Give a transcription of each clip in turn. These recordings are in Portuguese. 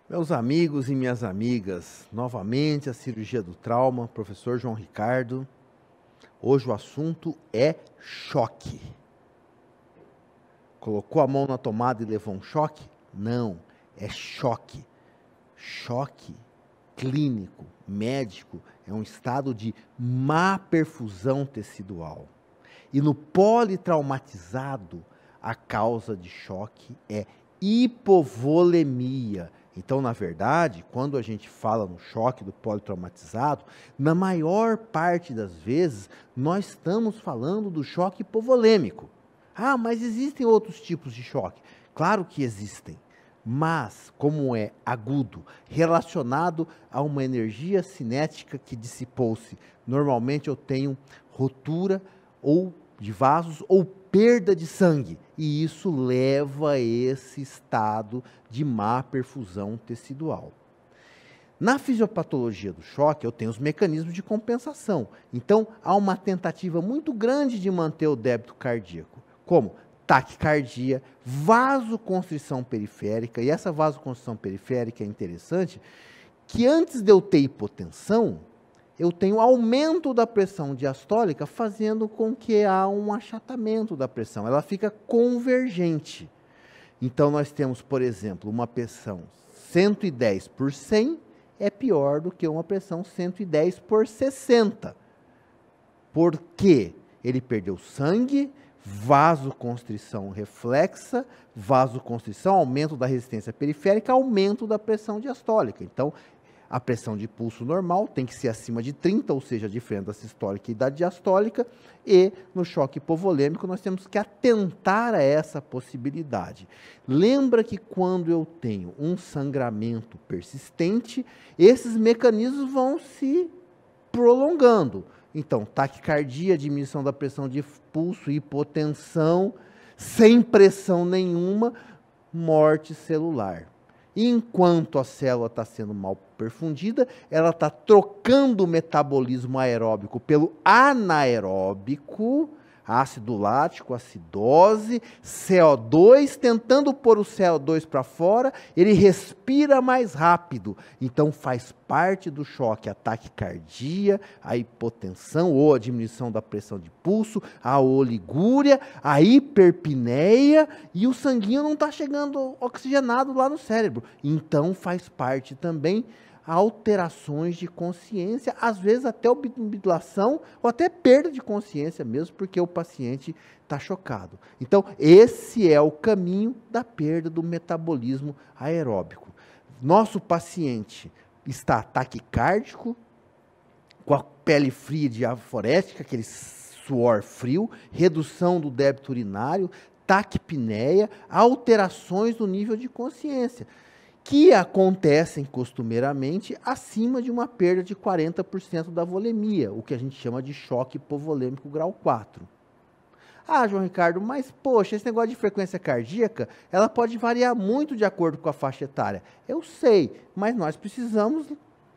Meus amigos e minhas amigas, novamente a cirurgia do trauma, professor João Ricardo. Hoje o assunto é choque. Colocou a mão na tomada e levou um choque? Não, é choque. Choque clínico, médico, é um estado de má perfusão tecidual. E no politraumatizado, a causa de choque é hipovolemia. Então, na verdade, quando a gente fala no choque do politraumatizado, na maior parte das vezes, nós estamos falando do choque hipovolêmico. Ah, mas existem outros tipos de choque? Claro que existem. Mas, como é agudo, relacionado a uma energia cinética que dissipou-se, normalmente eu tenho rotura ou de vasos ou perda de sangue. E isso leva a esse estado de má perfusão tecidual. Na fisiopatologia do choque, eu tenho os mecanismos de compensação. Então, há uma tentativa muito grande de manter o débito cardíaco. Como? Taquicardia, vasoconstrição periférica. E essa vasoconstrição periférica é interessante, que antes de eu ter hipotensão, eu tenho aumento da pressão diastólica, fazendo com que há um achatamento da pressão. Ela fica convergente. Então, nós temos, por exemplo, uma pressão 110 por 100 é pior do que uma pressão 110 por 60. Por quê? Ele perdeu sangue, vasoconstrição reflexa, vasoconstrição, aumento da resistência periférica, aumento da pressão diastólica. Então, a pressão de pulso normal tem que ser acima de 30, ou seja, diferente da sistólica e da diastólica, e no choque hipovolêmico nós temos que atentar a essa possibilidade. Lembra que quando eu tenho um sangramento persistente, esses mecanismos vão se prolongando. Então, taquicardia, diminuição da pressão de pulso, hipotensão, sem pressão nenhuma, morte celular. Enquanto a célula está sendo mal perfundida, ela está trocando o metabolismo aeróbico pelo anaeróbico, ácido lático, acidose, CO2, tentando pôr o CO2 para fora, ele respira mais rápido. Então faz parte do choque a taquicardia, a hipotensão ou a diminuição da pressão de pulso, a oligúria, a hiperpneia, e o sanguinho não está chegando oxigenado lá no cérebro. Então faz parte também alterações de consciência, às vezes até obnubilação ou até perda de consciência mesmo, porque o paciente está chocado. Então, esse é o caminho da perda do metabolismo aeróbico. Nosso paciente está taquicárdico, com a pele fria diaforética, aquele suor frio, redução do débito urinário, taquipneia, alterações do nível de consciência, que acontecem costumeiramente acima de uma perda de 40% da volemia, o que a gente chama de choque hipovolêmico grau 4. Ah, João Ricardo, mas poxa, esse negócio de frequência cardíaca, ela pode variar muito de acordo com a faixa etária. Eu sei, mas nós precisamos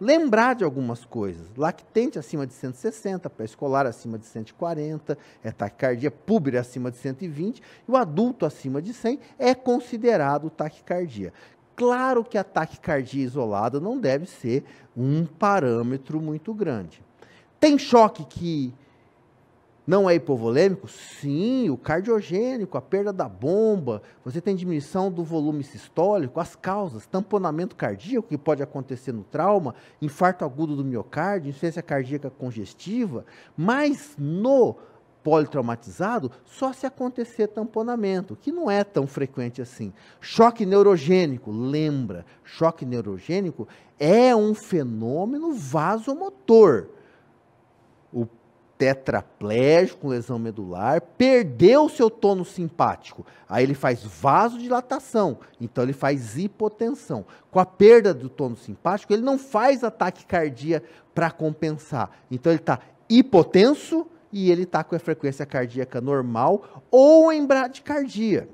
lembrar de algumas coisas. Lactente acima de 160, pré-escolar acima de 140, taquicardia púbere acima de 120, e o adulto acima de 100 é considerado taquicardia. Claro que a taquicardia isolada não deve ser um parâmetro muito grande. Tem choque que não é hipovolêmico? Sim, o cardiogênico, a perda da bomba, você tem diminuição do volume sistólico, as causas, tamponamento cardíaco, que pode acontecer no trauma, infarto agudo do miocárdio, insuficiência cardíaca congestiva, mas no politraumatizado, só se acontecer tamponamento, que não é tão frequente assim. Choque neurogênico, lembra, choque neurogênico é um fenômeno vasomotor. O tetraplégico com lesão medular perdeu seu tônus simpático, aí ele faz vasodilatação, então ele faz hipotensão. Com a perda do tônus simpático, ele não faz a taquicardia para compensar, então ele está hipotenso, e ele está com a frequência cardíaca normal ou em bradicardia.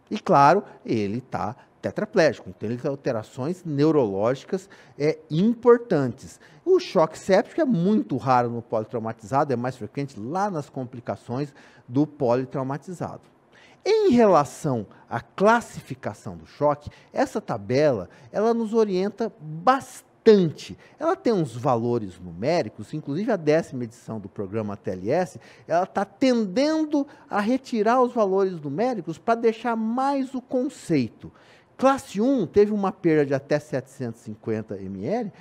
E claro, ele está tetraplégico, então ele tem alterações neurológicas importantes. O choque séptico é muito raro no politraumatizado, é mais frequente lá nas complicações do politraumatizado. Em relação à classificação do choque, essa tabela, ela nos orienta bastante. Ela tem uns valores numéricos, inclusive a 10ª edição do programa TLS, ela está tendendo a retirar os valores numéricos para deixar mais o conceito. Classe 1 teve uma perda de até 750 ml,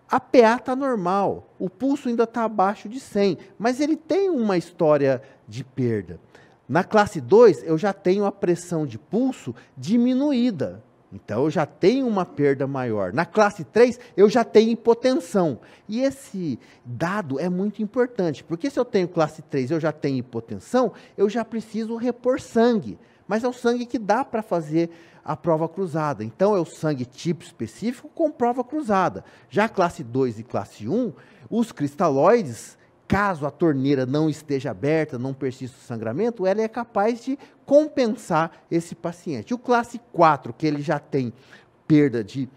a PA está normal, o pulso ainda está abaixo de 100, mas ele tem uma história de perda. Na classe 2, eu já tenho a pressão de pulso diminuída, então eu já tenho uma perda maior. Na classe 3, eu já tenho hipotensão. E esse dado é muito importante, porque se eu tenho classe 3 eu já tenho hipotensão, eu já preciso repor sangue. Mas é o sangue que dá para fazer a prova cruzada. Então, é o sangue tipo específico com prova cruzada. Já a classe 2 e classe 1, os cristalóides, caso a torneira não esteja aberta, não persista o sangramento, ela é capaz de compensar esse paciente. O classe 4, que ele já tem perda de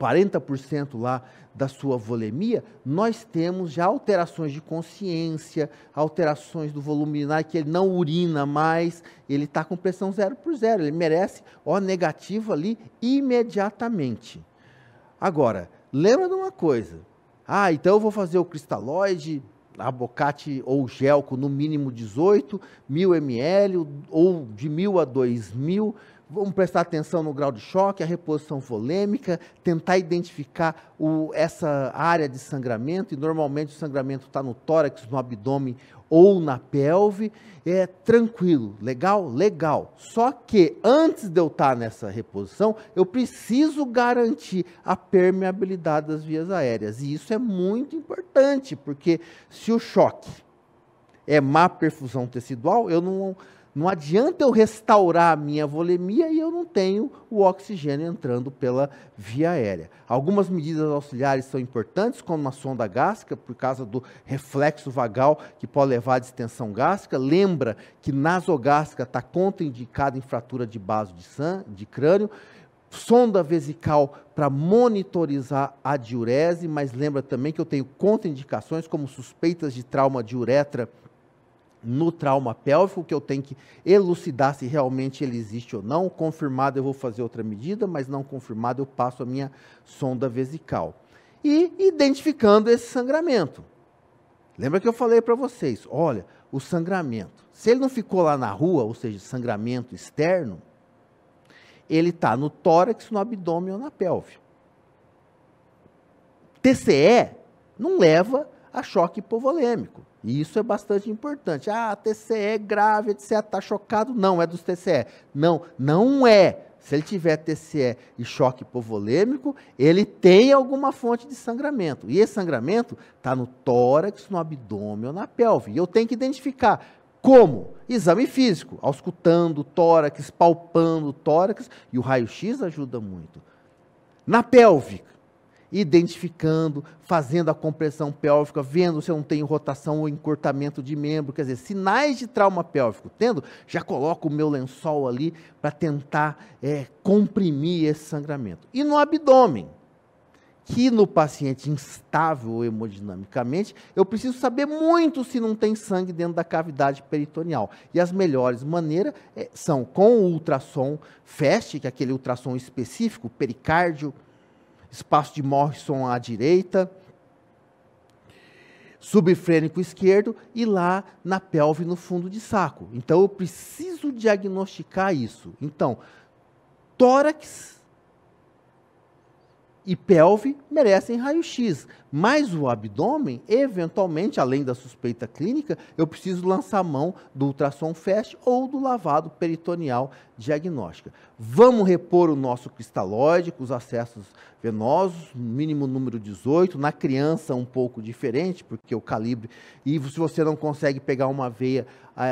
40% lá da sua volemia, nós temos já alterações de consciência, alterações do volume urinário, que ele não urina mais, ele está com pressão 0/0, ele merece O negativo ali imediatamente. Agora, lembra de uma coisa, então eu vou fazer o cristalóide, abocate ou gelco no mínimo 18, 1000 ml, ou de 1000 a 2000, vamos prestar atenção no grau de choque, a reposição volêmica, tentar identificar essa área de sangramento, e normalmente o sangramento está no tórax, no abdômen ou na pelve. É tranquilo, legal? Legal. Só que antes de eu estar nessa reposição, eu preciso garantir a permeabilidade das vias aéreas. E isso é muito importante, porque se o choque é má perfusão tecidual, eu não adianta eu restaurar a minha volemia e eu não tenho o oxigênio entrando pela via aérea. Algumas medidas auxiliares são importantes, como a sonda gástrica, por causa do reflexo vagal, que pode levar à distensão gástrica. Lembra que nasogástrica está contraindicada em fratura de baso de crânio. Sonda vesical para monitorizar a diurese, mas lembra também que eu tenho contraindicações, como suspeitas de trauma de uretra no trauma pélvico, que eu tenho que elucidar se realmente ele existe ou não. Confirmado, eu vou fazer outra medida, mas não confirmado, eu passo a minha sonda vesical. E identificando esse sangramento. Lembra que eu falei para vocês, olha, o sangramento, se ele não ficou lá na rua, ou seja, sangramento externo, ele está no tórax, no abdômen ou na pelve. TCE não leva a choque hipovolêmico. E isso é bastante importante. TCE grave, etc. Está chocado? Não, é dos TCE. Não, não é. Se ele tiver TCE e choque hipovolêmico, ele tem alguma fonte de sangramento. E esse sangramento está no tórax, no abdômen ou na pelve. E eu tenho que identificar como? Exame físico, auscultando o tórax, palpando o tórax, e o raio-x ajuda muito. Na pelve, identificando, fazendo a compressão pélvica, vendo se eu não tenho rotação ou encurtamento de membro, quer dizer, sinais de trauma pélvico, tendo, já coloco o meu lençol ali para tentar comprimir esse sangramento. E no abdômen, que no paciente instável hemodinamicamente, eu preciso saber muito se não tem sangue dentro da cavidade peritoneal. E as melhores maneiras são com o ultrassom FAST, que é aquele ultrassom específico, pericárdio, espaço de Morrison à direita, subfrênico esquerdo e lá na pelve, no fundo de saco. Então, eu preciso diagnosticar isso. Então, tórax e pelve merecem raio-x, mas o abdômen, eventualmente, além da suspeita clínica, eu preciso lançar mão do ultrassom FAST ou do lavado peritoneal diagnóstica. Vamos repor o nosso cristalóide com os acessos venosos, mínimo número 18, na criança um pouco diferente, porque o calibre, e se você não consegue pegar uma veia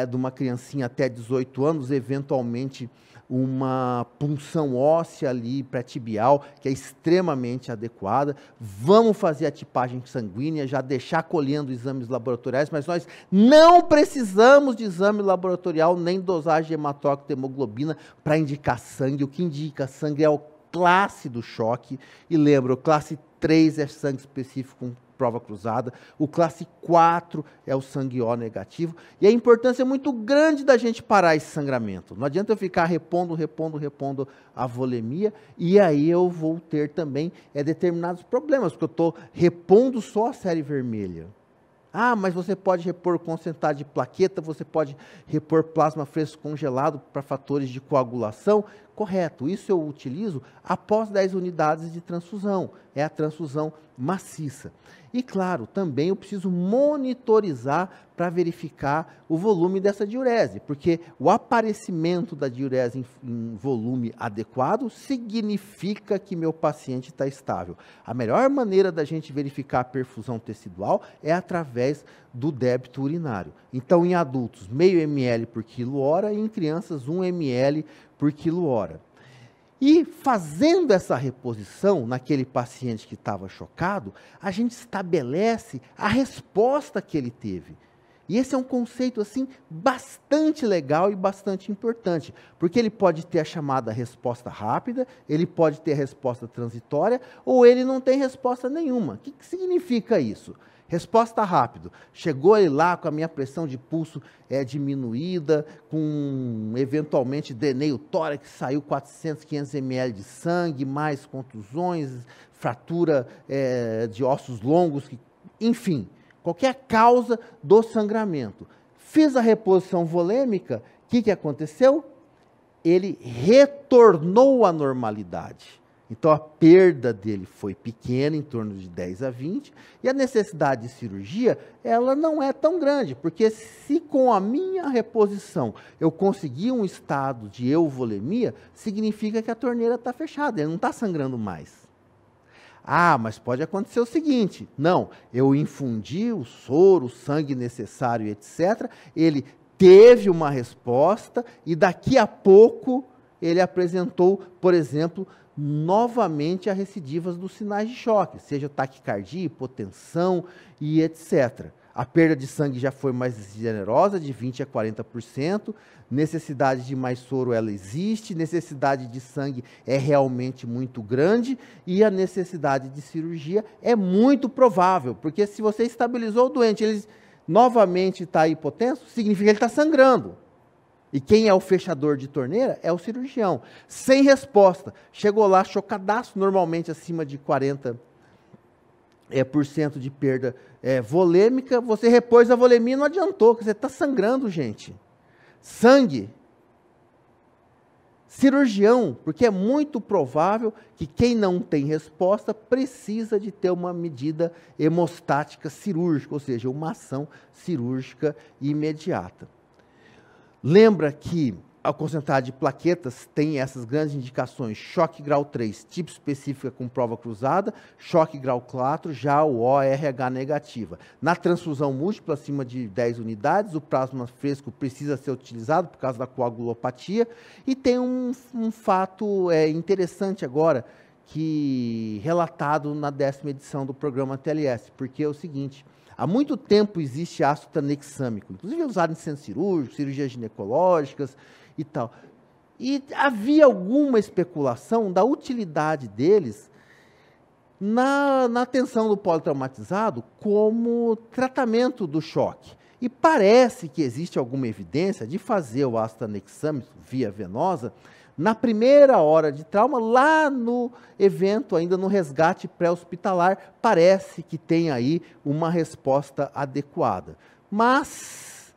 de uma criancinha até 18 anos, eventualmente uma punção óssea ali pré-tibial, que é extremamente adequada. Vamos fazer a tipagem sanguínea, já deixar colhendo exames laboratoriais, mas nós não precisamos de exame laboratorial nem dosagem de hematócrito de hemoglobina para indicar sangue. O que indica sangue é o classe do choque, e lembra, o classe 3 é sangue específico com prova cruzada, o classe 4 é o sangue O negativo, e a importância é muito grande da gente parar esse sangramento. Não adianta eu ficar repondo a volemia, e aí eu vou ter também determinados problemas, porque eu estou repondo só a série vermelha. Ah, mas você pode repor concentrado de plaqueta, você pode repor plasma fresco congelado para fatores de coagulação. Correto, isso eu utilizo após 10 unidades de transfusão, é a transfusão maciça. E claro, também eu preciso monitorizar para verificar o volume dessa diurese, porque o aparecimento da diurese em volume adequado significa que meu paciente está estável. A melhor maneira da gente verificar a perfusão tecidual é através do débito urinário. Então, em adultos, meio ml por quilo-hora e em crianças, 1 ml por quilo-hora. E fazendo essa reposição naquele paciente que estava chocado, a gente estabelece a resposta que ele teve. E esse é um conceito assim bastante legal e bastante importante, porque ele pode ter a chamada resposta rápida, ele pode ter a resposta transitória, ou ele não tem resposta nenhuma. O que significa isso? Resposta rápido. Chegou ele lá com a minha pressão de pulso diminuída, com eventualmente deneio tórax, saiu 400, 500 ml de sangue, mais contusões, fratura de ossos longos, enfim, qualquer causa do sangramento. Fiz a reposição volêmica, o que aconteceu? Ele retornou à normalidade. Então, a perda dele foi pequena, em torno de 10 a 20, e a necessidade de cirurgia, ela não é tão grande, porque se com a minha reposição eu conseguir um estado de euvolemia, significa que a torneira está fechada, ele não está sangrando mais. Ah, mas pode acontecer o seguinte, não, eu infundi o soro, o sangue necessário, etc., ele teve uma resposta, e daqui a pouco ele apresentou, por exemplo, novamente as recidivas dos sinais de choque, seja taquicardia, hipotensão e etc. A perda de sangue já foi mais generosa, de 20% a 40%, necessidade de mais soro ela existe, necessidade de sangue é realmente muito grande e a necessidade de cirurgia é muito provável, porque se você estabilizou o doente, ele novamente está hipotenso, significa que ele está sangrando. E quem é o fechador de torneira é o cirurgião. Sem resposta. Chegou lá, chocadaço, normalmente acima de 40% de perda volêmica. Você repôs a volemia, não adiantou, porque você está sangrando, gente. Sangue. Cirurgião, porque é muito provável que quem não tem resposta precisa de ter uma medida hemostática cirúrgica, ou seja, uma ação cirúrgica imediata. Lembra que a concentrada de plaquetas tem essas grandes indicações, choque grau 3, tipo específica com prova cruzada, choque grau 4, já o ORH negativa. Na transfusão múltipla, acima de 10 unidades, o plasma fresco precisa ser utilizado por causa da coagulopatia. E tem um fato interessante agora, que relatado na 10ª edição do programa TLS, porque é o seguinte: há muito tempo existe ácido tranexâmico, inclusive usado em centro cirúrgico, cirurgias ginecológicas e tal. E havia alguma especulação da utilidade deles na atenção do politraumatizado como tratamento do choque. E parece que existe alguma evidência de fazer o ácido tranexâmico via venosa na primeira hora de trauma, lá no evento, ainda no resgate pré-hospitalar, parece que tem aí uma resposta adequada. Mas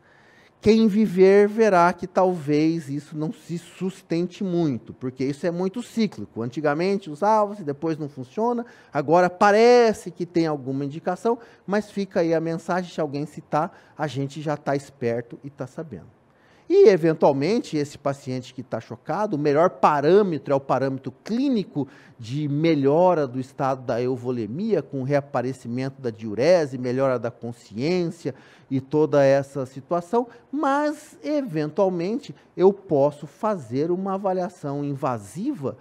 quem viver verá que talvez isso não se sustente muito, porque isso é muito cíclico. Antigamente usava-se, depois não funciona, agora parece que tem alguma indicação, mas fica aí a mensagem, se alguém citar, a gente já está esperto e está sabendo. E, eventualmente, esse paciente que está chocado, o melhor parâmetro é o parâmetro clínico de melhora do estado da euvolemia, com reaparecimento da diurese, melhora da consciência e toda essa situação, mas, eventualmente, eu posso fazer uma avaliação invasiva,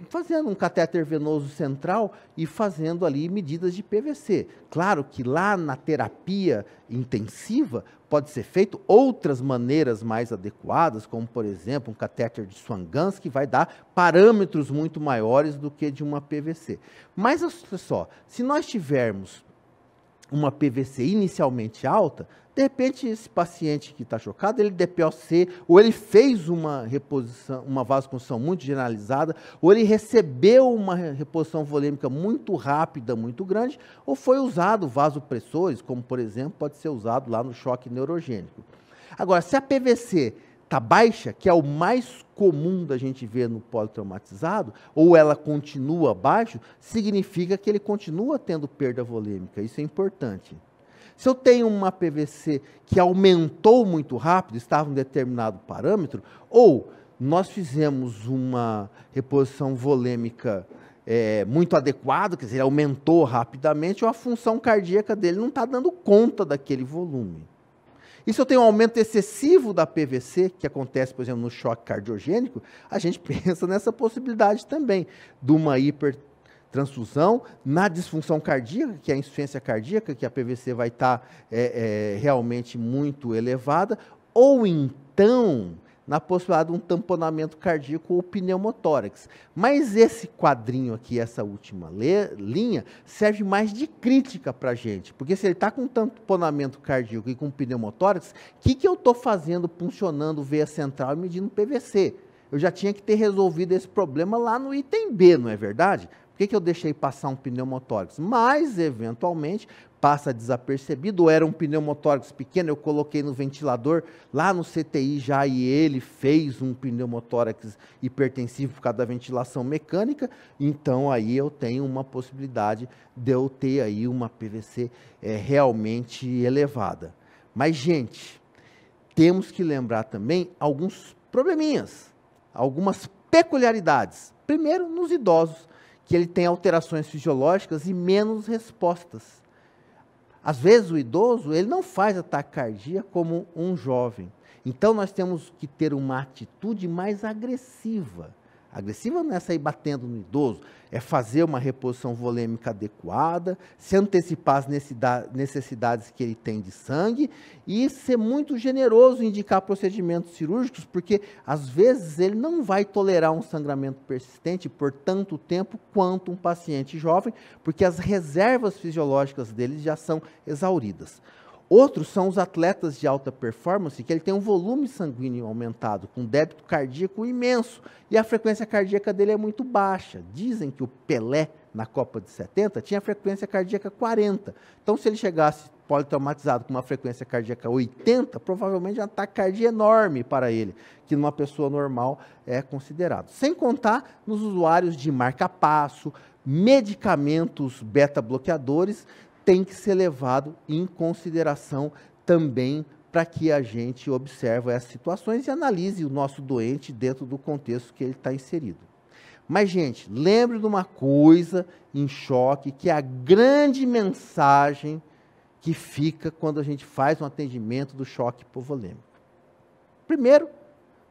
fazendo um catéter venoso central e fazendo ali medidas de PVC. Claro que lá na terapia intensiva pode ser feito outras maneiras mais adequadas, como, por exemplo, um catéter de Swan-Ganz, que vai dar parâmetros muito maiores do que de uma PVC. Mas, olha só, se nós tivermos uma PVC inicialmente alta, de repente esse paciente que está chocado, ele DPOC, ou ele fez uma reposição, uma vasoconstrição muito generalizada, ou ele recebeu uma reposição volêmica muito rápida, muito grande, ou foi usado vasopressores, como por exemplo pode ser usado lá no choque neurogênico. Agora, se a PVC está baixa, que é o mais comum da gente ver no politraumatizado, ou ela continua baixo, significa que ele continua tendo perda volêmica. Isso é importante. Se eu tenho uma PVC que aumentou muito rápido, estava em um determinado parâmetro, ou nós fizemos uma reposição volêmica muito adequada, quer dizer, aumentou rapidamente, ou a função cardíaca dele não está dando conta daquele volume. E se eu tenho um aumento excessivo da PVC, que acontece, por exemplo, no choque cardiogênico, a gente pensa nessa possibilidade também, de uma hipertransfusão, na disfunção cardíaca, que é a insuficiência cardíaca, que a PVC vai estar realmente muito elevada, ou então na possibilidade de um tamponamento cardíaco ou pneumotórax. Mas esse quadrinho aqui, essa última linha, serve mais de crítica para a gente, porque se ele está com tamponamento cardíaco e com pneumotórax, o que eu estou fazendo, funcionando veia central e medindo PVC? Eu já tinha que ter resolvido esse problema lá no item B, não é verdade? Por que eu deixei passar um pneumotórax? Mas, eventualmente, passa desapercebido, ou era um pneumotórax pequeno, eu coloquei no ventilador, lá no CTI já, e ele fez um pneumotórax hipertensivo por causa da ventilação mecânica, então aí eu tenho uma possibilidade de eu ter aí uma PVC realmente elevada. Mas, gente, temos que lembrar também alguns probleminhas, algumas peculiaridades. Primeiro, nos idosos, que ele tem alterações fisiológicas e menos respostas. Às vezes o idoso, ele não faz ataque cardíaco como um jovem. Então nós temos que ter uma atitude mais agressiva. Agressiva não é sair batendo no idoso, é fazer uma reposição volêmica adequada, se antecipar às necessidades que ele tem de sangue e ser muito generoso em indicar procedimentos cirúrgicos, porque às vezes ele não vai tolerar um sangramento persistente por tanto tempo quanto um paciente jovem, porque as reservas fisiológicas dele já são exauridas. Outros são os atletas de alta performance, que ele tem um volume sanguíneo aumentado, com débito cardíaco imenso, e a frequência cardíaca dele é muito baixa. Dizem que o Pelé, na Copa de 70, tinha frequência cardíaca 40. Então, se ele chegasse politraumatizado com uma frequência cardíaca 80, provavelmente é um ataque cardíaco enorme para ele, que numa pessoa normal é considerado. Sem contar nos usuários de marca-passo, medicamentos beta-bloqueadores, tem que ser levado em consideração também para que a gente observe essas situações e analise o nosso doente dentro do contexto que ele está inserido. Mas, gente, lembre de uma coisa em choque, que é a grande mensagem que fica quando a gente faz um atendimento do choque hipovolêmico. Primeiro,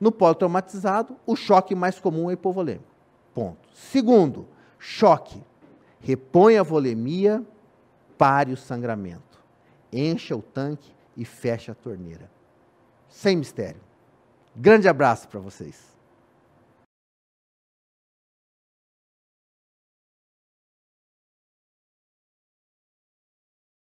no politraumatizado, o choque mais comum é hipovolêmico. Ponto. Segundo, choque. Repõe a volemia, pare o sangramento, encha o tanque e fecha a torneira. Sem mistério. Grande abraço para vocês.